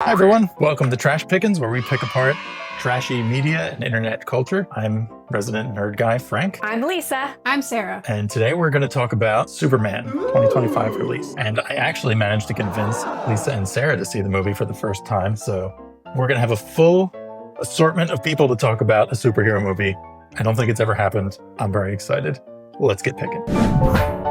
Hi everyone, welcome to Trash Pickins, where we pick apart trashy media and internet culture. I'm resident nerd guy Frank. I'm Lisa. I'm Sarah. And today we're going to talk about Superman 2025 release. And I actually managed to convince Lisa and Sarah to see the movie for the first time. So we're going to have a full assortment of people to talk about a superhero movie. I don't think it's ever happened. I'm very excited. Let's get picking.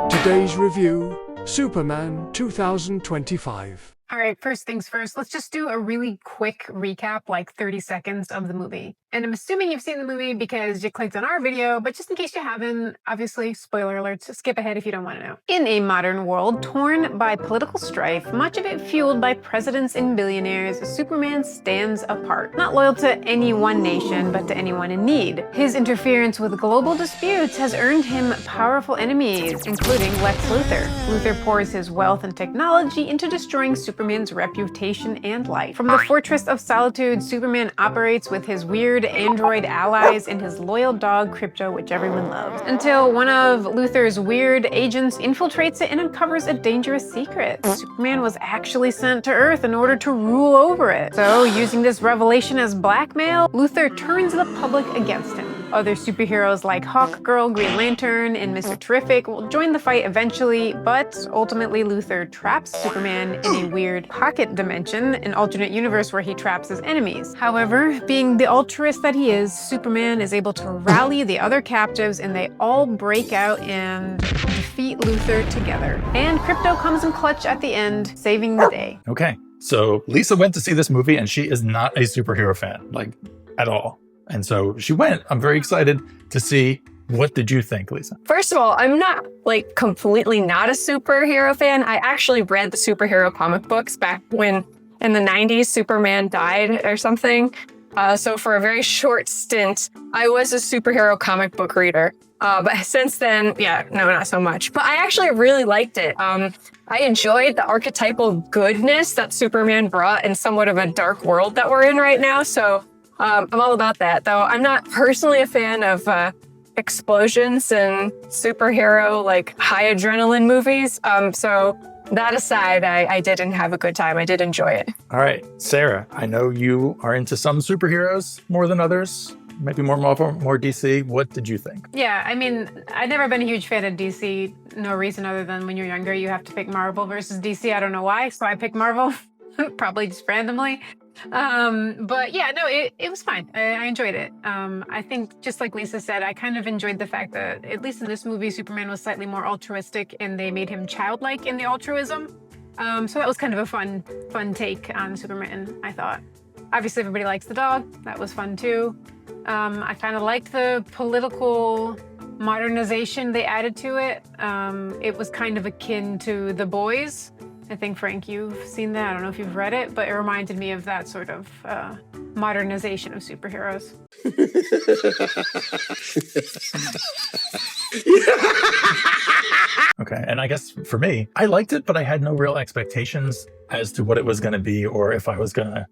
Today's review, Superman 2025. All right, first things first, let's just do a really quick recap, like 30 seconds of the movie. And I'm assuming you've seen the movie because you clicked on our video, but just in case you haven't, obviously, spoiler alerts, skip ahead if you don't want to know. In a modern world torn by political strife, much of it fueled by presidents and billionaires, Superman stands apart. Not loyal to any one nation, but to anyone in need. His interference with global disputes has earned him powerful enemies, including Lex Luthor. Luthor pours his wealth and technology into destroying Superman's reputation and life. From the Fortress of Solitude, Superman operates with his weird android allies and his loyal dog Krypto, which everyone loves, until one of Luthor's weird agents infiltrates it and uncovers a dangerous secret. Superman was actually sent to Earth in order to rule over it. So, using this revelation as blackmail, Luthor turns the public against him. Other superheroes like Hawkgirl, Green Lantern, and Mr. Terrific will join the fight eventually, but ultimately Luthor traps Superman in a weird pocket dimension, an alternate universe where he traps his enemies. However, being the altruist that he is, Superman is able to rally the other captives and they all break out and defeat Luthor together. And Krypto comes in clutch at the end, saving the day. Okay, so Lisa went to see this movie and she is not a superhero fan, like, at all. And so she went. I'm very excited to see. What did you think, Lisa? First of all, I'm not completely not a superhero fan. I actually read the superhero comic books back when in the 90s Superman died or something. So for a very short stint, I was a superhero comic book reader. But since then, yeah, no, not so much. But I actually really liked it. I enjoyed the archetypal goodness that Superman brought in somewhat of a dark world that we're in right now. So I'm all about that, though I'm not personally a fan of explosions and superhero, high adrenaline movies. So that aside, I didn't have a good time. I did enjoy it. All right, Sarah, I know you are into some superheroes more than others. Maybe more Marvel, more DC. What did you think? Yeah, I mean, I've never been a huge fan of DC. No reason other than when you're younger, you have to pick Marvel versus DC. I don't know why, so I picked Marvel, probably just randomly. But yeah, no, it was fine. I enjoyed it. I think just like Lisa said, I kind of enjoyed the fact that at least in this movie, Superman was slightly more altruistic and they made him childlike in the altruism. So that was kind of a fun take on Superman, I thought. Obviously, everybody likes the dog. That was fun too. I kind of liked the political modernization they added to it. It was kind of akin to The Boys. I think, Frank, you've seen that. I don't know if you've read it, but it reminded me of that sort of modernization of superheroes. Okay, and I guess for me, I liked it, but I had no real expectations as to what it was going to be or if I was gonna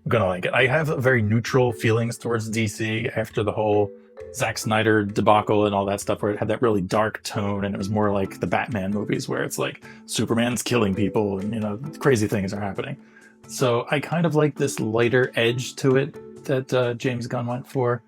like it. I have very neutral feelings towards DC after the whole Zack Snyder debacle and all that stuff, where it had that really dark tone and it was more like the Batman movies where it's like Superman's killing people and, crazy things are happening. So I kind of like this lighter edge to it that James Gunn went for.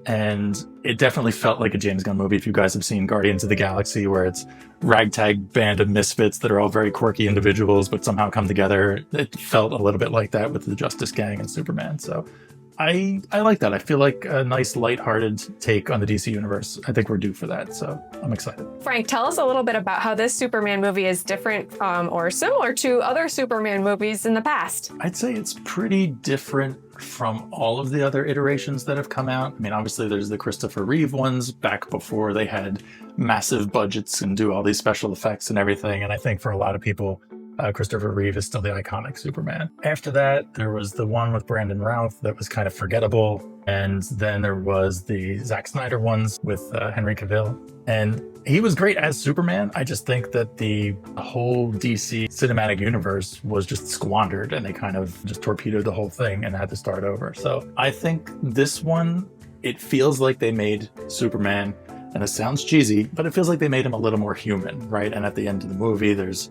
And it definitely felt like a James Gunn movie. If you guys have seen Guardians of the Galaxy, where it's ragtag band of misfits that are all very quirky individuals, but somehow come together. It felt a little bit like that with the Justice Gang and Superman. So I like that. I feel like a nice lighthearted take on the DC universe. I think we're due for that, so I'm excited. Frank, tell us a little bit about how this Superman movie is different or similar to other Superman movies in the past. I'd say it's pretty different from all of the other iterations that have come out. I mean, obviously there's the Christopher Reeve ones back before they had massive budgets and do all these special effects and everything. And I think for a lot of people, Christopher Reeve is still the iconic Superman. After that, there was the one with Brandon Routh that was kind of forgettable. And then there was the Zack Snyder ones with Henry Cavill. And he was great as Superman. I just think that the whole DC cinematic universe was just squandered and they kind of just torpedoed the whole thing and had to start over. So I think this one, it feels like they made Superman, and it sounds cheesy, but it feels like they made him a little more human, right? And at the end of the movie, there's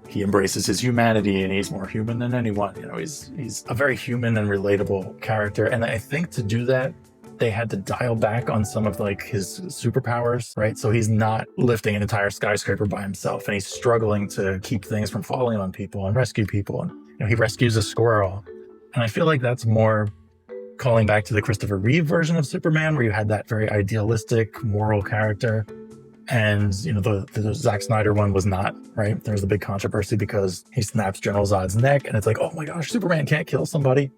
he embraces his humanity and he's more human than anyone. You know, he's a very human and relatable character. And I think to do that, they had to dial back on some of like his superpowers, right? So he's not lifting an entire skyscraper by himself, and he's struggling to keep things from falling on people and rescue people. And you know, he rescues a squirrel. And I feel like that's more calling back to the Christopher Reeve version of Superman, where you had that very idealistic, moral character. And, you know, the Zack Snyder one was not, right? There was a big controversy because he snaps General Zod's neck, and it's like, oh my gosh, Superman can't kill somebody.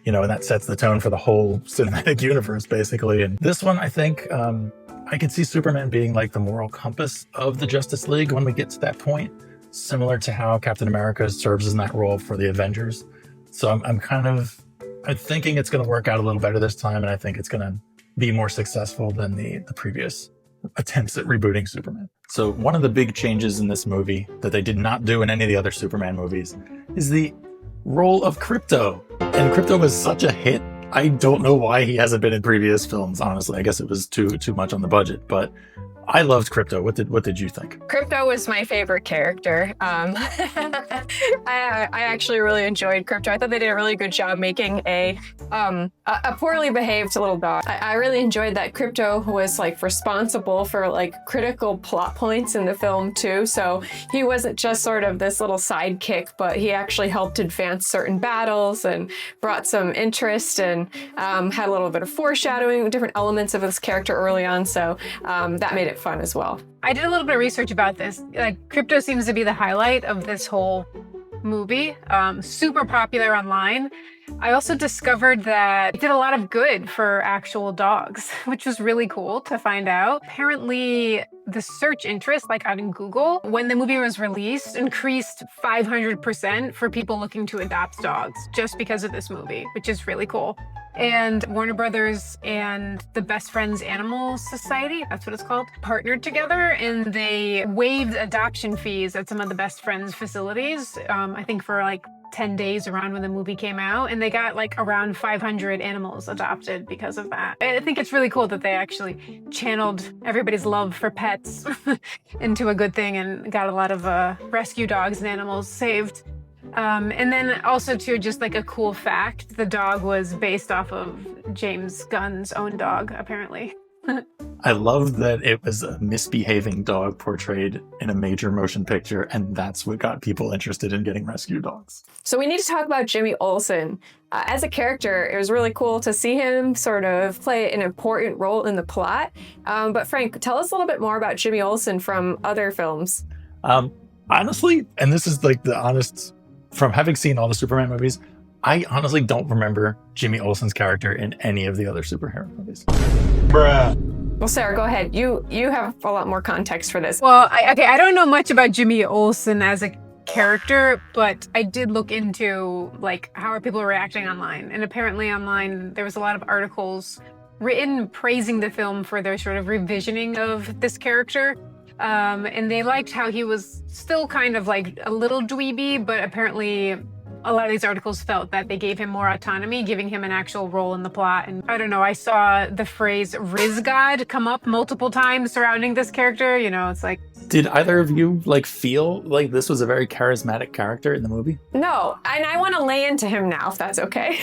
You know, and that sets the tone for the whole cinematic universe, basically. And this one, I think, I could see Superman being like the moral compass of the Justice League when we get to that point, similar to how Captain America serves in that role for the Avengers. So I'm thinking it's going to work out a little better this time, and I think it's going to be more successful than the previous attempts at rebooting Superman. So one of the big changes in this movie that they did not do in any of the other Superman movies is the role of Krypto. And Krypto was such a hit. I don't know why he hasn't been in previous films, honestly. I guess it was too much on the budget, but I loved Krypto. What did you think? Krypto was my favorite character. I actually really enjoyed Krypto. I thought they did a really good job making a poorly behaved little dog. I really enjoyed that Krypto was like responsible for like critical plot points in the film too. So he wasn't just sort of this little sidekick, but he actually helped advance certain battles and brought some interest and had a little bit of foreshadowing, different elements of this character early on. So that made it fun as well. I did a little bit of research about this. Like, Krypto seems to be the highlight of this whole movie. Super popular online. I also discovered that it did a lot of good for actual dogs, which was really cool to find out. Apparently, the search interest, like on Google, when the movie was released, increased 500% for people looking to adopt dogs just because of this movie, which is really cool. And Warner Brothers and the Best Friends Animal Society, that's what it's called, partnered together, and they waived adoption fees at some of the Best Friends facilities, I think for like 10 days around when the movie came out, and they got like around 500 animals adopted because of that. I think it's really cool that they actually channeled everybody's love for pets into a good thing and got a lot of rescue dogs and animals saved. And then also too, just like a cool fact, the dog was based off of James Gunn's own dog, apparently. I love that it was a misbehaving dog portrayed in a major motion picture, and that's what got people interested in getting rescue dogs. So we need to talk about Jimmy Olsen. As a character, it was really cool to see him sort of play an important role in the plot. But Frank, tell us a little bit more about Jimmy Olsen from other films. Honestly, and this is like the honest, from having seen all the Superman movies, I honestly don't remember Jimmy Olsen's character in any of the other superhero movies. Bruh. Well, Sarah, go ahead. You have a lot more context for this. Well, I don't know much about Jimmy Olsen as a character, but I did look into like how are people reacting online, and apparently online there was a lot of articles written praising the film for their sort of revisioning of this character. And they liked how he was still kind of like a little dweeby, but apparently a lot of these articles felt that they gave him more autonomy, giving him an actual role in the plot. And I don't know, I saw the phrase Riz God come up multiple times surrounding this character. You know, it's like... Did either of you like feel like this was a very charismatic character in the movie? No, and I want to lay into him now, if that's okay.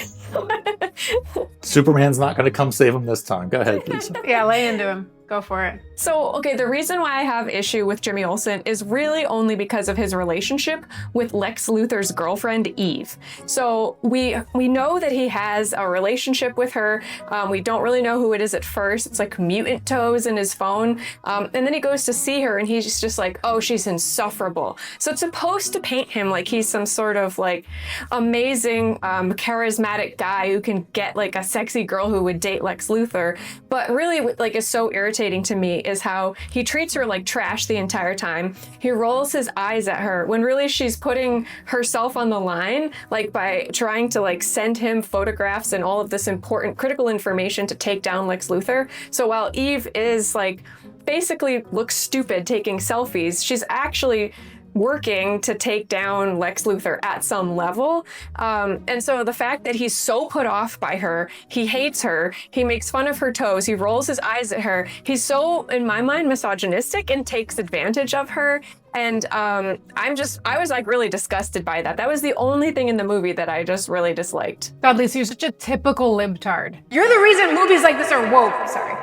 Superman's not going to come save him this time. Go ahead, please. Yeah, lay into him. Go for it. So, okay, the reason why I have issue with Jimmy Olsen is really only because of his relationship with Lex Luthor's girlfriend, Eve. So we know that he has a relationship with her. We don't really know who it is at first. It's like mutant toes in his phone. And then he goes to see her and he's just like, oh, she's insufferable. So it's supposed to paint him like he's some sort of like amazing, charismatic guy who can get like a sexy girl who would date Lex Luthor. But really what like is so irritating to me is how he treats her like trash the entire time. He rolls his eyes at her when really she's putting herself on the line, like by trying to like send him photographs and all of this important critical information to take down Lex Luthor. So while Eve is like basically looks stupid taking selfies, she's actually working to take down Lex Luthor at some level. And so the fact that he's so put off by her, he hates her, he makes fun of her toes, he rolls his eyes at her, he's so, in my mind, misogynistic and takes advantage of her. And I was like really disgusted by that. That was the only thing in the movie that I just really disliked. God, Lisa, you're such a typical libtard. You're the reason movies like this are woke. Sorry.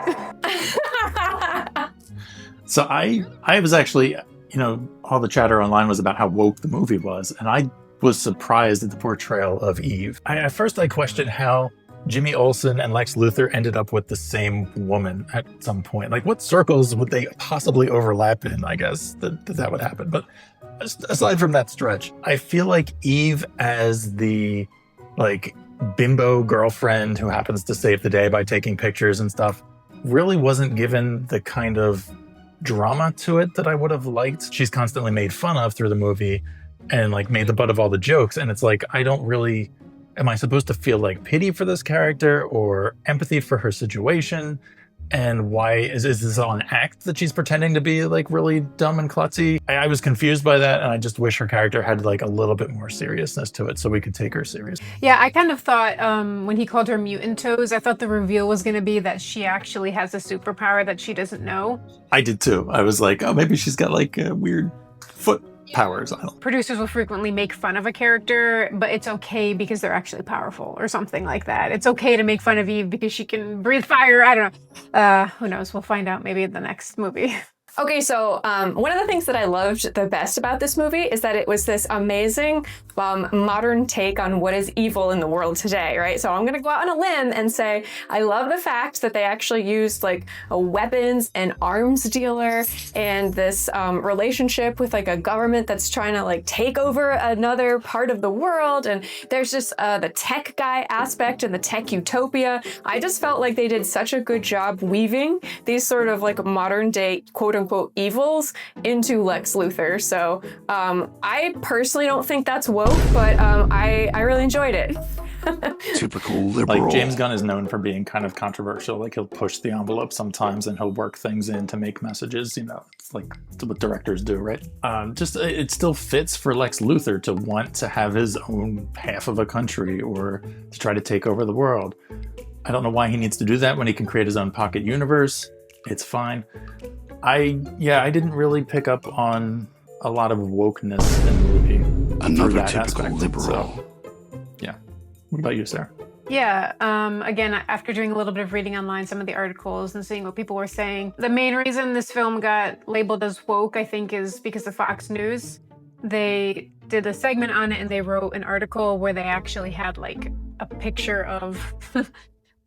So I was actually, all the chatter online was about how woke the movie was, and I was surprised at the portrayal of Eve. At first I questioned how Jimmy Olsen and Lex Luthor ended up with the same woman at some point. Like, what circles would they possibly overlap in, I guess, that would happen. But aside from that stretch, I feel like Eve as the, bimbo girlfriend who happens to save the day by taking pictures and stuff really wasn't given the kind of drama to it that I would have liked. She's constantly made fun of through the movie and, made the butt of all the jokes. And it's like, I don't really... Am I supposed to feel pity for this character or empathy for her situation? And why is this all an act that she's pretending to be really dumb and klutzy? I was confused by that, and I just wish her character had a little bit more seriousness to it so we could take her serious. Yeah, I kind of thought when he called her mutant toes, I thought the reveal was going to be that she actually has a superpower that she doesn't know. I did too. I was like, oh, maybe she's got weird foot powers. I don't. Producers will frequently make fun of a character, but it's okay because they're actually powerful or something like that. It's okay to make fun of Eve because she can breathe fire. I don't know. Who knows? We'll find out maybe in the next movie. Okay, so one of the things that I loved the best about this movie is that it was this amazing modern take on what is evil in the world today, right? So I'm going to go out on a limb and say I love the fact that they actually used a weapons and arms dealer and this relationship with a government that's trying to take over another part of the world. And there's just the tech guy aspect and the tech utopia. I just felt like they did such a good job weaving these sort of modern day quote unquote evils into Lex Luthor. So I personally don't think that's woke, but I really enjoyed it. Typical liberal. James Gunn is known for being kind of controversial. He'll push the envelope sometimes and he'll work things in to make messages. It's what directors do, right? It still fits for Lex Luthor to want to have his own half of a country or to try to take over the world. I don't know why he needs to do that when he can create his own pocket universe. It's fine. I didn't really pick up on a lot of wokeness in the movie. Another typical liberal. So, yeah. What about you, Sarah? Yeah, again, after doing a little bit of reading online, some of the articles and seeing what people were saying, the main reason this film got labeled as woke, I think, is because of Fox News. They did a segment on it and they wrote an article where they actually had a picture of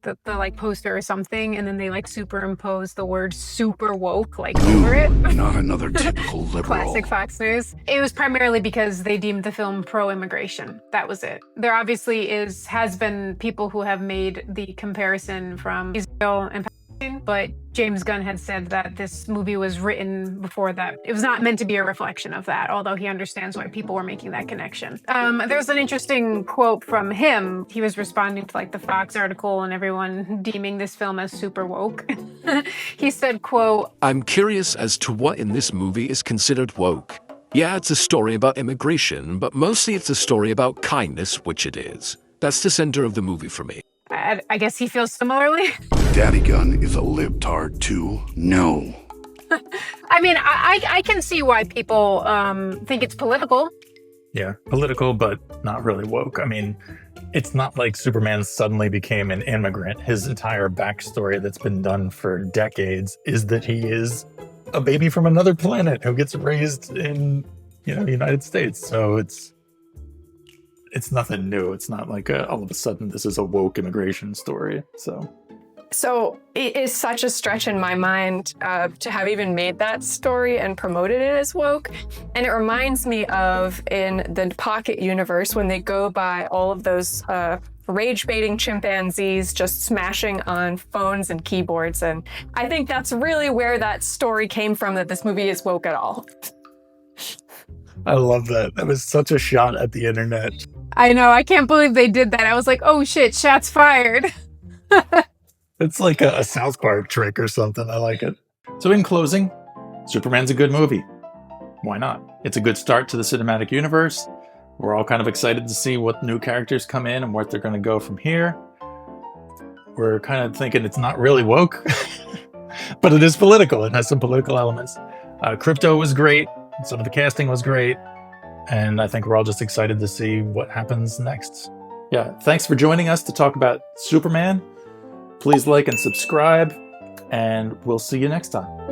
the poster or something, and then they superimposed the word super woke over it. Not another typical liberal. Classic Fox News. It was primarily because they deemed the film pro-immigration. That was it. There obviously has been people who have made the comparison from Israel and Palestine, but James Gunn had said that this movie was written before that. It was not meant to be a reflection of that, although he understands why people were making that connection. There's an interesting quote from him. He was responding to the Fox article and everyone deeming this film as super woke. He said, quote, "I'm curious as to what in this movie is considered woke. Yeah, it's a story about immigration, but mostly it's a story about kindness, which it is. That's the center of the movie for me." I guess he feels similarly. Daddy Gun is a libtard too. No. I mean, I can see why people think it's political. Yeah, political, but not really woke. I mean, it's not like Superman suddenly became an immigrant. His entire backstory that's been done for decades is that he is a baby from another planet who gets raised in, the United States. So it's nothing new. It's not all of a sudden this is a woke immigration story. So it is such a stretch in my mind to have even made that story and promoted it as woke. And it reminds me of in the Pocket universe when they go by all of those rage-baiting chimpanzees just smashing on phones and keyboards. And I think that's really where that story came from, that this movie is woke at all. I love that. That was such a shot at the internet. I know. I can't believe they did that. I was like, oh shit, shots fired. It's like a South Park trick or something. I like it. So in closing, Superman's a good movie. why not? It's a good start to the cinematic universe. We're all kind of excited to see what new characters come in and what they're going to go from here. We're kind of thinking it's not really woke, but it is political. It has some political elements. Krypto was great. Some of the casting was great. And I think we're all just excited to see what happens next. Yeah, thanks for joining us to talk about Superman. Please like and subscribe, and we'll see you next time.